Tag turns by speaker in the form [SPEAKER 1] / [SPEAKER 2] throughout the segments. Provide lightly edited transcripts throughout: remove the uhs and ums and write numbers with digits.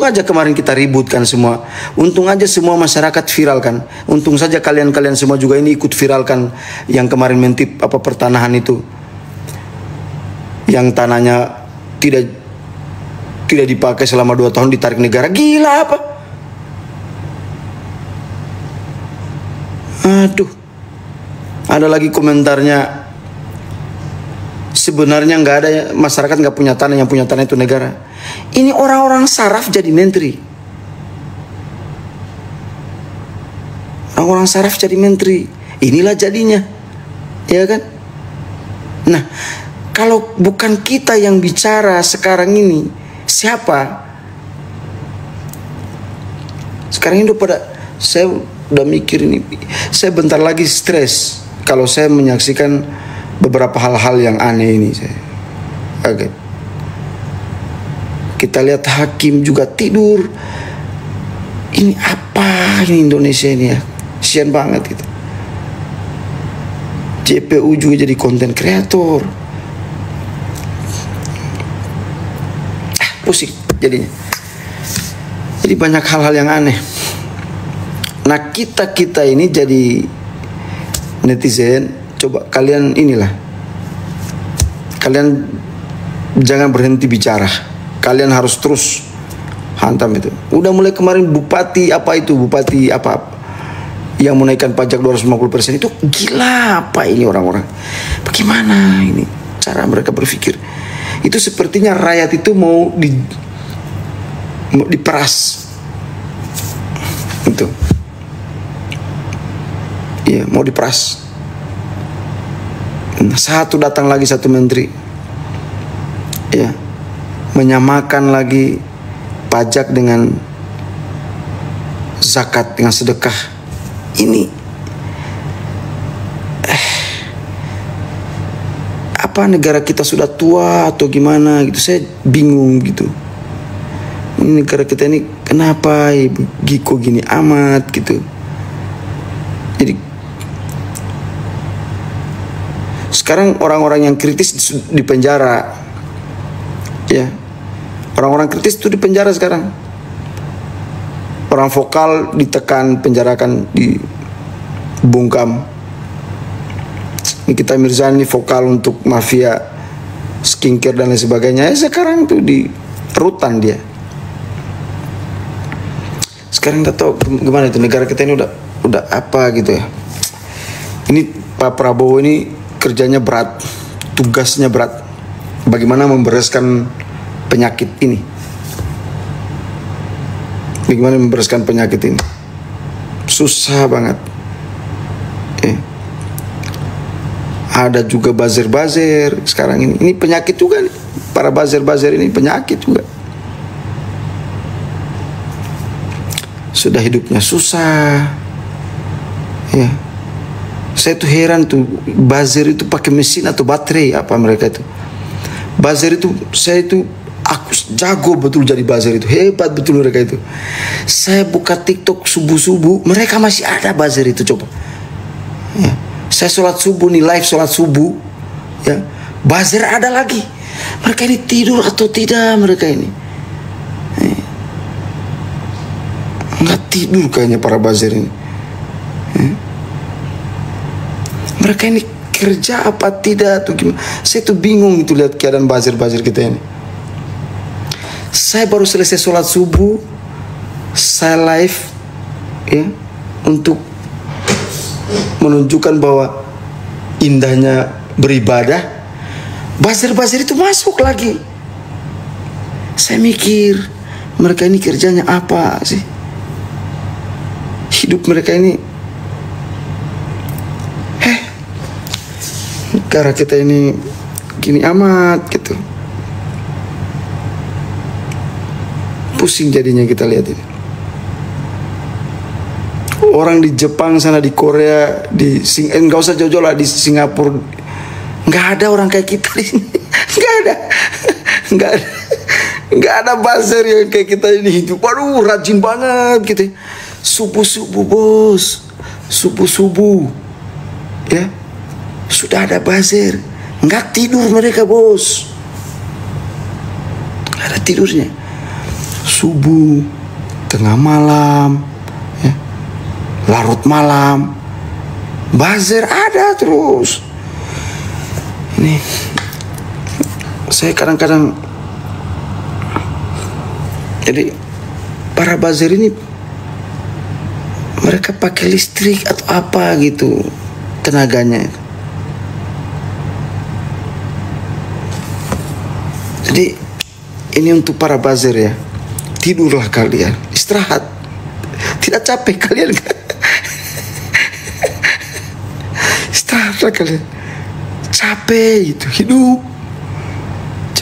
[SPEAKER 1] Untung aja kemarin kita ributkan semua. Untung aja semua masyarakat viralkan. Untung saja kalian-kalian semua juga ini ikut viralkan yang kemarin mentip apa pertanahan itu. Yang tanahnya tidak dipakai selama 2 tahun ditarik negara. Gila apa? Aduh. Ada lagi komentarnya. Sebenarnya nggak ada masyarakat nggak punya tanah, yang punya tanah itu negara. Ini orang-orang saraf jadi menteri. Orang-orang saraf jadi menteri. Inilah jadinya, ya kan? Nah, kalau bukan kita yang bicara sekarang ini, siapa? Sekarang ini saya udah mikir ini. Saya bentar lagi stres kalau saya menyaksikan beberapa hal-hal yang aneh ini. Oke. Kita lihat hakim juga tidur. Ini apa ini Indonesia ini ya? Kasian banget gitu. JPU juga jadi konten kreator. Pusing jadinya. Jadi banyak hal-hal yang aneh. Nah, kita ini jadi netizen. Coba kalian inilah, kalian jangan berhenti bicara. Kalian harus terus hantam itu. Udah mulai kemarin bupati apa yang menaikkan pajak 250% itu gila apa ini orang-orang? Bagaimana ini cara mereka berpikir? Itu sepertinya rakyat itu mau diperas. Itu. Iya, mau diperas. Datang lagi satu menteri, ya, menyamakan lagi pajak dengan zakat, dengan sedekah. Ini apa negara kita sudah tua atau gimana gitu? Saya bingung gitu. Ini negara kita ini kenapa kok gini amat gitu? Jadi sekarang orang-orang yang kritis di penjara, ya, orang-orang kritis itu di penjara sekarang. Orang vokal ditekan, penjarakan, dibungkam. Nikita Mirzani vokal untuk mafia skincare dan lain sebagainya. Sekarang tuh di rutan dia. Sekarang nggak tahu gimana itu negara kita ini udah apa gitu ya. Ini Pak Prabowo ini kerjanya berat, tugasnya berat. Bagaimana membereskan penyakit ini? Bagaimana membereskan penyakit ini? Susah banget. Ada juga buzzer sekarang ini. Ini penyakit juga nih. Para buzzer ini penyakit juga. Sudah hidupnya susah. Ya. Saya tuh heran tuh, buzzer itu pakai mesin atau baterai apa mereka itu. Buzzer itu, aku jago betul jadi buzzer itu, hebat betul mereka itu. Saya buka TikTok subuh-subuh, mereka masih ada buzzer itu, coba. Ya. Saya sholat subuh nih, live sholat subuh, ya, buzzer ada lagi. Mereka ini tidur atau tidak mereka ini? Nggak tidur kayaknya para buzzer ini. Mereka ini kerja apa tidak tuh gimana? Saya tuh bingung itu lihat keadaan buzzer kita ini. Saya baru selesai sholat subuh, saya live, ya, untuk menunjukkan bahwa indahnya beribadah. Buzzer itu masuk lagi. Saya mikir, mereka ini kerjanya apa sih? Hidup mereka ini, negara kita ini gini amat gitu. Pusing jadinya kita lihat ini. Orang di Jepang sana, di Korea, nggak usah jauh-jauh lah, di Singapura, nggak ada orang kayak kita di sini. Nggak ada buzzer yang kayak kita ini. Waduh, rajin banget gitu. Subuh-subuh bos, subuh-subuh, ya. Sudah ada buzzer, nggak tidur mereka bos, nggak ada tidurnya. subuh, tengah malam, ya, larut malam, buzzer ada terus. Ini saya kadang-kadang, jadi para buzzer ini mereka pakai listrik atau apa gitu tenaganya. Jadi ini untuk para buzzer ya, tidurlah kalian, istirahat, tidak capek kalian. Istirahatlah kalian, capek itu hidup,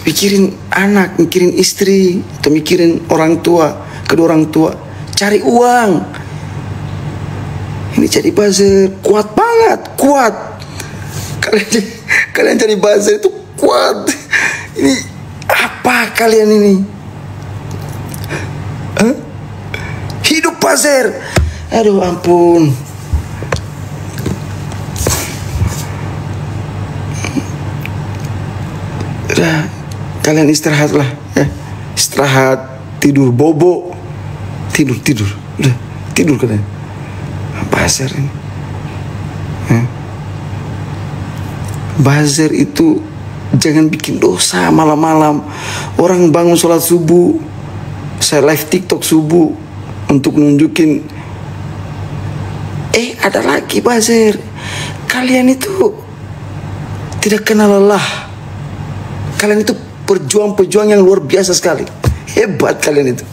[SPEAKER 1] mikirin anak, mikirin istri, atau mikirin orang tua, kedua orang tua, cari uang. Ini jadi buzzer kuat banget, kuat. Kalian jadi buzzer itu kuat. Ini apa kalian ini? Hah? Hidup buzzer. Aduh ampun. Udah, kalian istirahatlah ya. Istirahat, tidur bobo. Tidur. Udah, tidur kalian. Buzzer ini. Buzzer itu jangan bikin dosa malam-malam. Orang bangun sholat subuh, saya live TikTok subuh untuk nunjukin, ada lagi buzzer. Kalian itu tidak kenal lelah. Kalian itu pejuang-pejuang yang luar biasa sekali. Hebat kalian itu.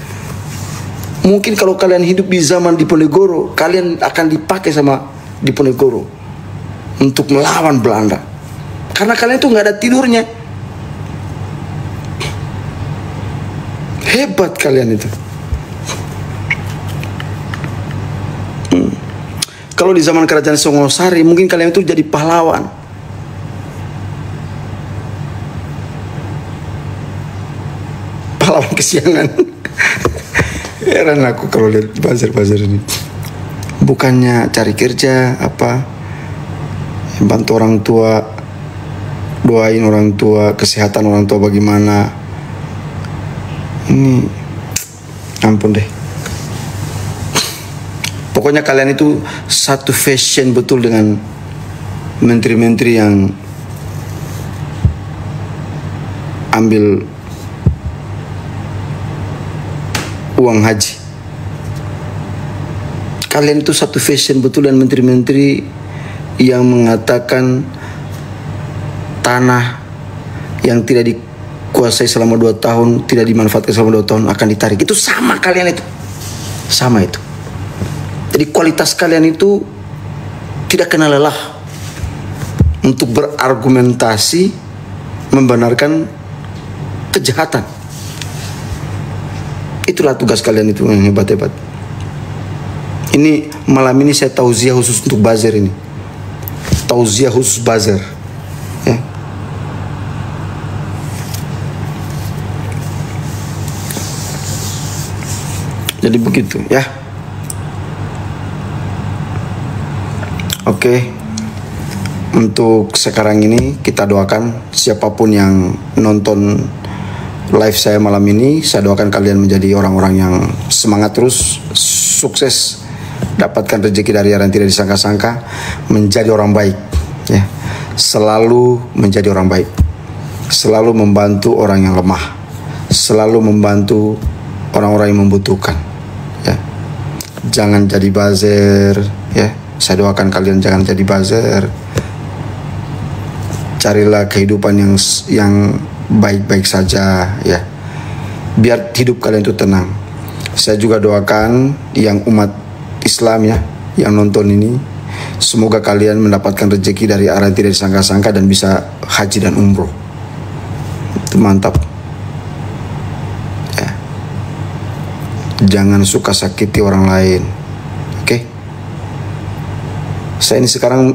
[SPEAKER 1] Mungkin kalau kalian hidup di zaman Diponegoro, kalian akan dipakai sama Diponegoro untuk melawan Belanda. Karena kalian itu nggak ada tidurnya. Hebat kalian itu. Kalau di zaman kerajaan Songosari, mungkin kalian itu jadi pahlawan. Pahlawan kesiangan. Heran aku kalau lihat buzzer ini. Bukannya cari kerja apa, bantu orang tua, doain orang tua, kesehatan orang tua bagaimana. Ini ampun deh. Pokoknya kalian itu satu fashion betul dengan menteri-menteri yang ambil uang haji. Kalian itu satu fashion betul dan menteri-menteri yang mengatakan tanah yang tidak dikuasai selama 2 tahun, tidak dimanfaatkan selama 2 tahun akan ditarik. Itu sama kalian itu. Sama itu. Jadi kualitas kalian itu tidak kenal lelah untuk berargumentasi membenarkan kejahatan. Itulah tugas kalian itu yang hebat-hebat. Ini malam ini saya tauziah khusus untuk buzzer ini. Tauziah khusus buzzer. Ya. Jadi begitu ya. Oke. Untuk sekarang ini kita doakan siapapun yang nonton live saya malam ini, saya doakan kalian menjadi orang-orang yang semangat terus, sukses, dapatkan rezeki dari yang tidak disangka-sangka, menjadi orang baik ya. Selalu menjadi orang baik, selalu membantu orang yang lemah, selalu membantu orang-orang yang membutuhkan ya. Jangan jadi buzzer ya. Saya doakan kalian jangan jadi buzzer. Carilah kehidupan yang baik-baik saja ya, biar hidup kalian itu tenang. Saya juga doakan yang umat Islam ya, yang nonton ini, semoga kalian mendapatkan rezeki dari arah yang tidak disangka-sangka dan bisa haji dan umroh. Itu mantap ya. Jangan suka sakiti orang lain. Oke. Saya ini sekarang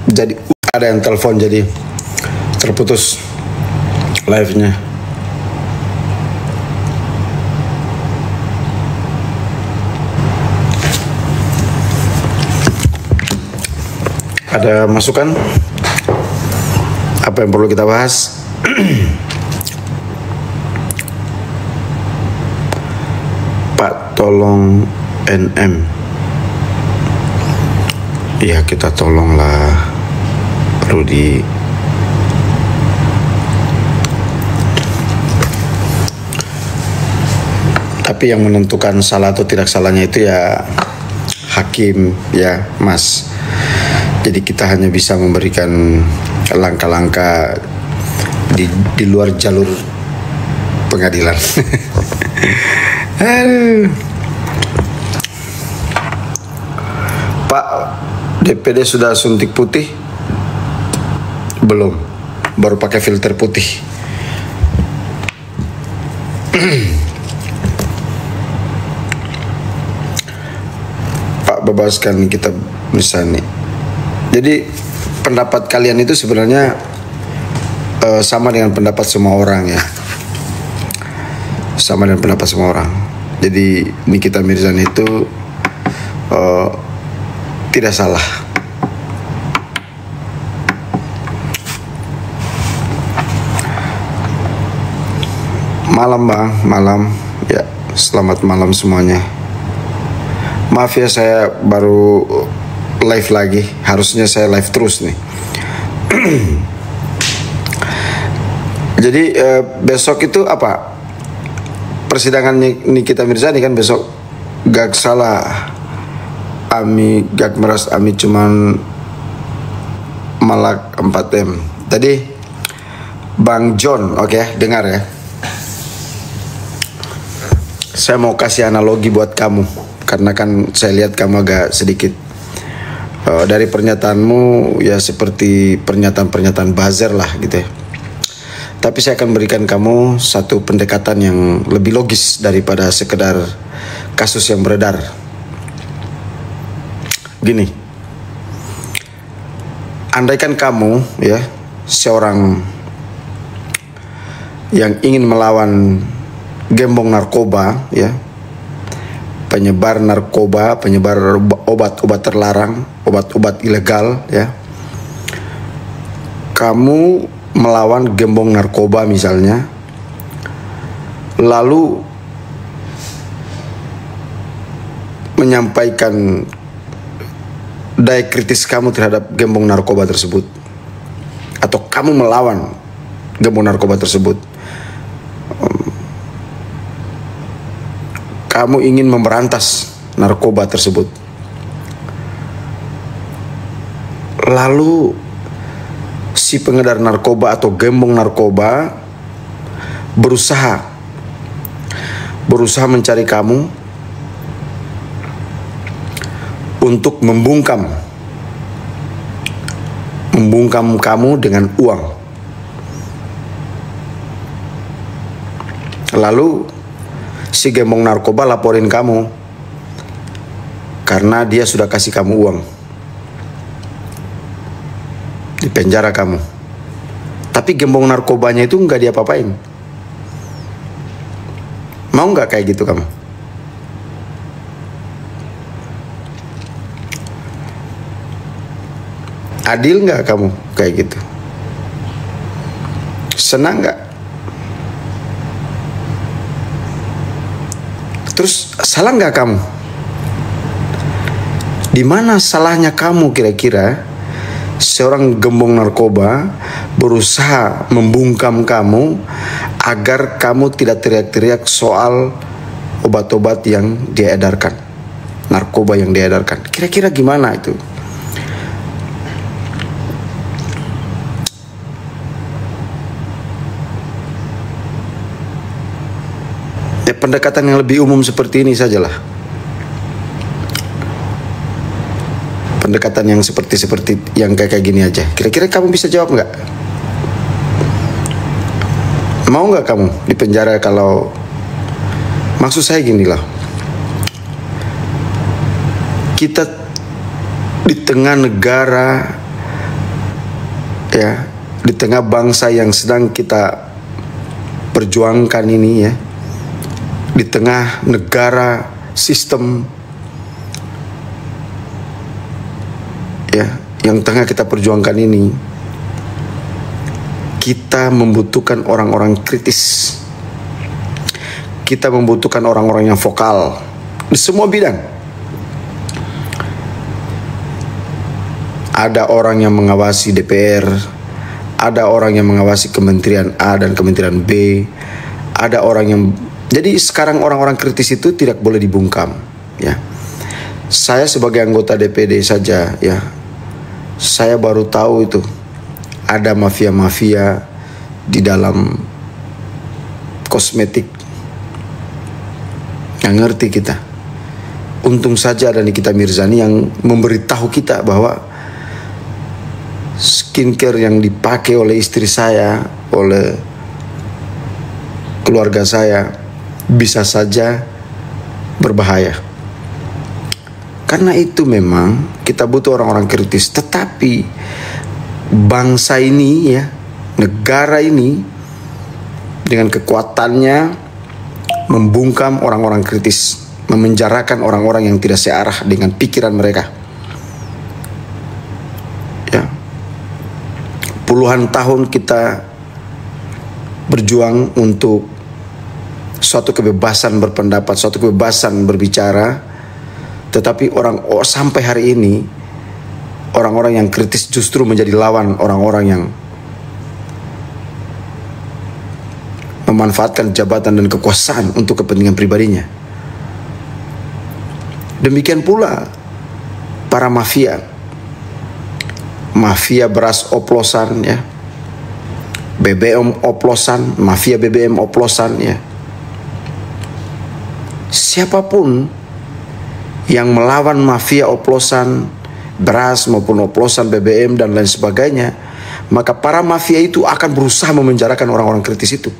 [SPEAKER 1] jadi ada yang telepon, jadi terputus live-nya. Ada masukan? Apa yang perlu kita bahas? Pak tolong NM. Ya kita tolonglah Rudi. Tapi yang menentukan salah atau tidak salahnya itu ya hakim ya Mas. Jadi kita hanya bisa memberikan langkah-langkah di luar jalur pengadilan. Pak, DPD sudah suntik putih? Belum, baru pakai filter putih. Pak, bebaskan kita misalnya. Jadi pendapat kalian itu sebenarnya sama dengan pendapat semua orang ya. Sama dengan pendapat semua orang. Jadi Nikita Mirzani itu tidak salah. Malam Bang, malam. Ya, selamat malam semuanya. Maaf ya saya baru live lagi. Harusnya saya live terus nih. Jadi besok itu apa? Persidangan Nikita Mirzani kan besok. Gak salah Ami gak meras Ami cuman malak 4M. Tadi Bang John, oke, dengar ya. Saya mau kasih analogi buat kamu karena kan saya lihat kamu agak sedikit dari pernyataanmu ya seperti pernyataan-pernyataan buzzer lah gitu ya. Tapi saya akan berikan kamu satu pendekatan yang lebih logis daripada sekedar kasus yang beredar. Gini, andaikan kamu ya seorang yang ingin melawan gembong narkoba ya, penyebar narkoba, penyebar obat-obat terlarang, obat-obat ilegal ya. Kamu melawan gembong narkoba misalnya, lalu menyampaikan daya kritis kamu terhadap gembong narkoba tersebut, atau kamu melawan gembong narkoba tersebut, kamu ingin memberantas narkoba tersebut, lalu si pengedar narkoba atau gembong narkoba berusaha mencari kamu untuk membungkam kamu dengan uang. Lalu si gembong narkoba laporin kamu karena dia sudah kasih kamu uang. Di penjara kamu. Tapi gembong narkobanya itu nggak diapa-apain. Mau nggak kayak gitu kamu? Adil nggak kamu kayak gitu? Senang nggak? Terus salah nggak kamu? Di mana salahnya kamu kira-kira? Seorang gembong narkoba berusaha membungkam kamu agar kamu tidak teriak-teriak soal obat-obat yang dia edarkan, narkoba yang dia edarkan. Kira-kira gimana itu? Ya, pendekatan yang lebih umum seperti ini sajalah. Pendekatan yang seperti yang kayak gini aja. Kira-kira kamu bisa jawab nggak? Mau nggak kamu di penjara kalau, maksud saya gini lah, kita di tengah negara ya, di tengah bangsa yang sedang kita perjuangkan ini ya, di tengah negara sistem ya yang tengah kita perjuangkan ini, kita membutuhkan orang-orang kritis. kita membutuhkan orang-orang yang vokal di semua bidang. Ada orang yang mengawasi DPR, ada orang yang mengawasi Kementerian A dan Kementerian B, ada orang yang... Jadi sekarang orang-orang kritis itu tidak boleh dibungkam, ya. Saya sebagai anggota DPD saja, ya, saya baru tahu itu ada mafia-mafia di dalam kosmetik. Yang ngerti kita. Untung saja ada Nikita Mirzani yang memberitahu kita bahwa skincare yang dipakai oleh istri saya, oleh keluarga saya, bisa saja berbahaya. Karena itu memang kita butuh orang-orang kritis. Tetapi bangsa ini, ya, negara ini dengan kekuatannya membungkam orang-orang kritis, memenjarakan orang-orang yang tidak searah dengan pikiran mereka. Ya. Puluhan tahun kita berjuang untuk suatu kebebasan berpendapat, suatu kebebasan berbicara. Tetapi sampai hari ini orang-orang yang kritis justru menjadi lawan orang-orang yang memanfaatkan jabatan dan kekuasaan untuk kepentingan pribadinya. Demikian pula para mafia beras oplosan, ya, BBM oplosan, mafia BBM oplosan, ya. Siapapun yang melawan mafia oplosan beras maupun oplosan BBM dan lain sebagainya, maka para mafia itu akan berusaha memenjarakan orang-orang kritis itu.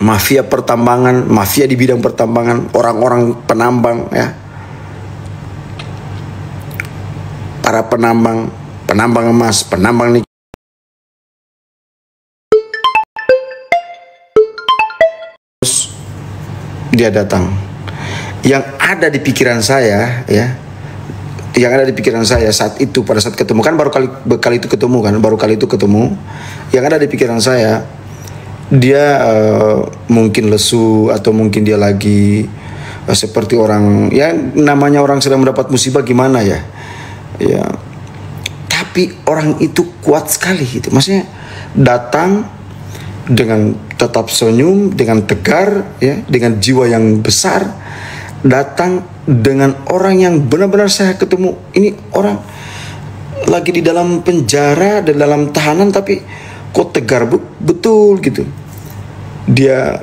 [SPEAKER 1] Mafia pertambangan, mafia di bidang pertambangan, orang-orang penambang, ya, para penambang emas, penambang nikel. Dia datang. Yang ada di pikiran saya, ya, yang ada di pikiran saya saat itu, pada saat ketemu, kan baru kali itu ketemu, yang ada di pikiran saya, dia mungkin lesu atau mungkin dia lagi seperti orang, ya, namanya orang sedang mendapat musibah, gimana ya, ya. Tapi orang itu kuat sekali gitu. Maksudnya datang dengan tetap senyum, dengan tegar, ya, dengan jiwa yang besar, datang dengan orang yang benar-benar saya ketemu. Ini orang lagi di dalam penjara, di dalam tahanan, tapi kok tegar betul gitu. Dia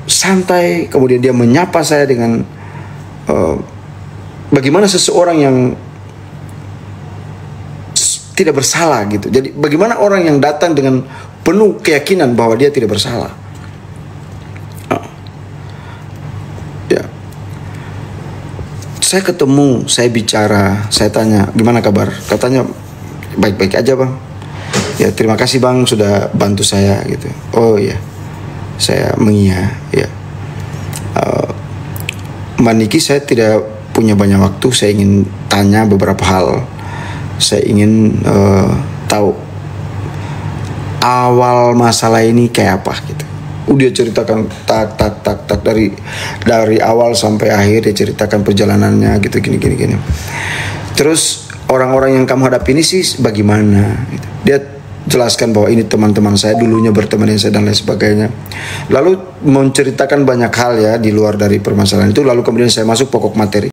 [SPEAKER 1] santai, kemudian dia menyapa saya dengan bagaimana seseorang yang tidak bersalah gitu. Jadi bagaimana orang yang datang dengan penuh keyakinan bahwa dia tidak bersalah. Ya. Saya ketemu, saya bicara, saya tanya, gimana kabar? Katanya baik-baik aja bang. Ya terima kasih bang sudah bantu saya gitu. Oh iya, saya mengiya. Ya. Mbak Niki, saya tidak punya banyak waktu. Saya ingin tanya beberapa hal. Saya ingin tahu awal masalah ini kayak apa gitu. Dia ceritakan tak dari awal sampai akhir, dia ceritakan perjalanannya gitu, gini. Terus orang-orang yang kamu hadapi ini sih bagaimana gitu. Dia jelaskan bahwa ini teman-teman saya, dulunya berteman dengan saya dan lain sebagainya. Lalu menceritakan banyak hal, ya, di luar dari permasalahan itu. Lalu kemudian saya masuk pokok materi.